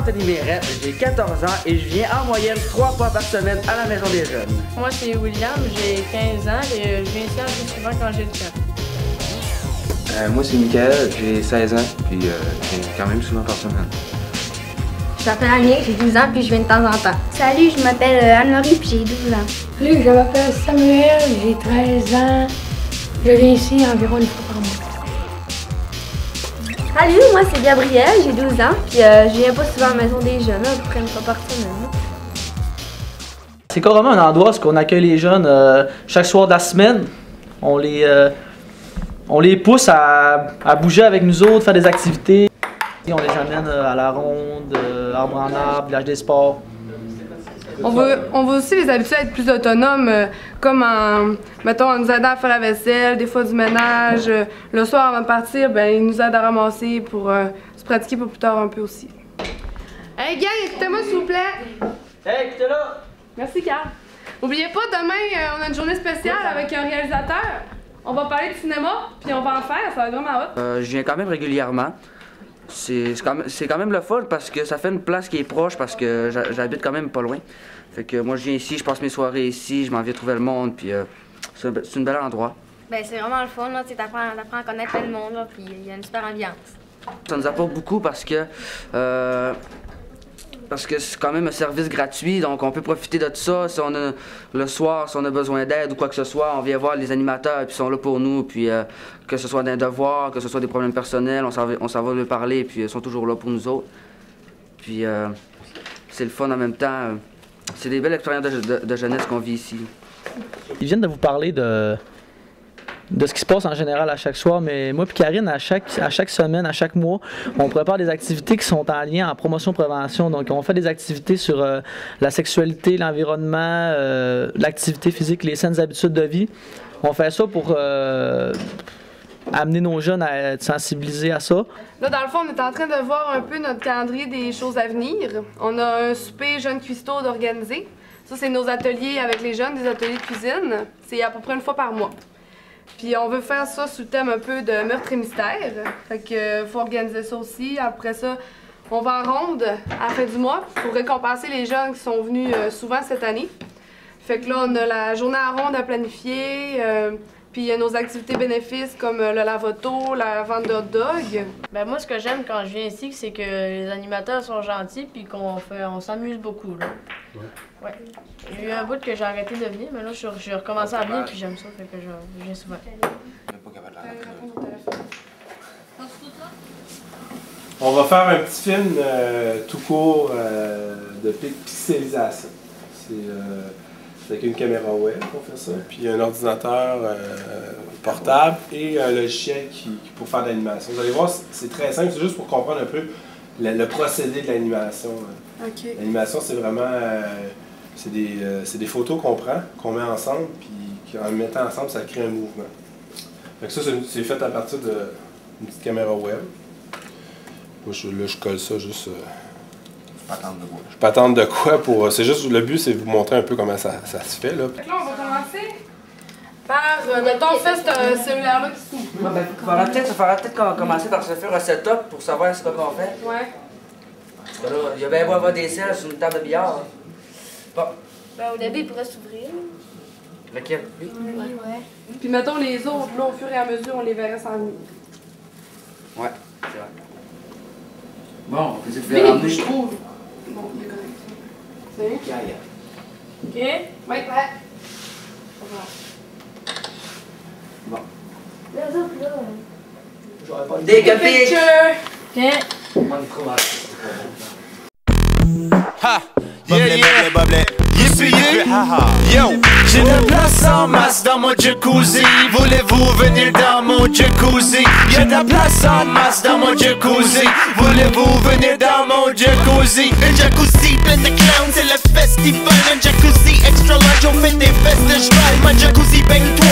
Anthony Mérette, j'ai 14 ans et je viens en moyenne 3 fois par semaine à la Maison des Jeunes. Moi, c'est William, j'ai 15 ans et je viens ici un peu souvent quand j'ai le temps. Moi, c'est Michael, j'ai 16 ans, puis je viens quand même souvent par semaine. Je m'appelle Annick, j'ai 12 ans, puis je viens de temps en temps. Salut, je m'appelle Anne-Marie, puis j'ai 12 ans. Salut, je m'appelle Samuel, j'ai 13 ans. Je viens ici environ une fois par mois. Salut, moi c'est Gabrielle, j'ai 12 ans, puis je viens pas souvent à la Maison des Jeunes, à peu près une fois par semaine. C'est carrément un endroit où on accueille les jeunes chaque soir de la semaine. On les pousse à bouger avec nous autres, faire des activités. On les amène à la ronde, arbre en arbre, village des sports. On veut aussi les habituer à être plus autonomes, comme en nous aidant à faire la vaisselle, des fois du ménage. Le soir avant de partir, ben, ils nous aident à ramasser pour se pratiquer pour plus tard un peu aussi. Hey gang, écoutez-moi s'il vous plaît. Hey, écoutez là! Merci Carl. N'oubliez pas, demain, on a une journée spéciale avec un réalisateur. On va parler de cinéma, puis on va en faire, ça va être vraiment hot. Je viens quand même régulièrement. C'est quand même le fun parce que ça fait une place qui est proche parce que j'habite quand même pas loin. Fait que moi je viens ici, je passe mes soirées ici, je m'en viens trouver le monde, puis c'est un bel endroit. Ben c'est vraiment le fun, là, tu apprends à connaître plein de monde, là, puis il y a une super ambiance. Ça nous apporte beaucoup parce que c'est quand même un service gratuit, donc on peut profiter de tout ça. Si on a, le soir, si on a besoin d'aide ou quoi que ce soit, on vient voir les animateurs, puis ils sont là pour nous, puis que ce soit d'un devoir, que ce soit des problèmes personnels, on s'en va leur parler, puis ils sont toujours là pour nous autres. Puis c'est le fun en même temps. C'est des belles expériences de jeunesse qu'on vit ici. Ils viennent de vous parler de ce qui se passe en général à chaque soir, mais moi et Karine, à chaque semaine, à chaque mois, on prépare des activités qui sont en lien en promotion-prévention. Donc, on fait des activités sur la sexualité, l'environnement, l'activité physique, les saines habitudes de vie. On fait ça pour amener nos jeunes à être sensibilisés à ça. Là, dans le fond, on est en train de voir un peu notre calendrier des choses à venir. On a un souper jeunes cuistots d'organiser. Ça, c'est nos ateliers avec les jeunes, des ateliers de cuisine. C'est à peu près une fois par mois. Puis on veut faire ça sous le thème un peu de meurtre et mystère. Fait que faut organiser ça aussi. Après ça, on va en ronde à la fin du mois pour récompenser les jeunes qui sont venus souvent cette année. Fait que là, on a la journée à ronde à planifier. Puis il y a nos activités bénéfices comme le lave-auto, la vente de hot dog. Ben moi, ce que j'aime quand je viens ici, c'est que les animateurs sont gentils puis on s'amuse beaucoup, là. Ouais. J'ai eu un bout que j'ai arrêté de venir, mais là, j'ai recommencé à venir puis j'aime ça, fait que je viens souvent. On va faire un petit film tout court de pixelisation. C'est avec une caméra web pour faire ça, puis un ordinateur portable et un logiciel pour faire de l'animation. Vous allez voir, c'est très simple, c'est juste pour comprendre un peu le procédé de l'animation. Okay. L'animation, c'est vraiment c'est des photos qu'on prend, qu'on met ensemble, puis en les mettant ensemble, ça crée un mouvement. Donc ça, c'est fait à partir d'une petite caméra web. Moi, je colle ça juste... Je peux attendre de quoi pour... C'est juste, le but, c'est de vous montrer un peu comment ça se fait, là. Fait que là, on va commencer par... mettons, fait ce cellulaire-là qui s'ouvre. Ouais, ben, ça fera peut-être qu'on va commencer par se faire un setup pour savoir ce qu'on fait. Ouais. Parce que là, il y a bien beau avoir des selles sur une table de billard. Hein. Bon. Ben, au début, il pourrait s'ouvrir. Lequel? Lui? Ouais. Puis mettons les autres, là, au fur et à mesure, on les verrait s'ennuyer. Ouais, c'est vrai. Bon, on peut essayer de les ramener. Je trouve. Bon, il est correct. C'est OK? Oui, ouais. Bon. Les autres, là. Des capiches! OK. On y trouve. Ha! Yeah, yeah! Yo, j'ai de la place en masse dans mon jacuzzi. Voulez-vous venir dans mon jacuzzi? Y'a de la place en masse dans mon jacuzzi. Voulez-vous venir dans mon jacuzzi? Un jacuzzi plein de clowns, c'est le festival. Un jacuzzi extra large, on fait des festes de cheval. Mon jacuzzi baigne-toi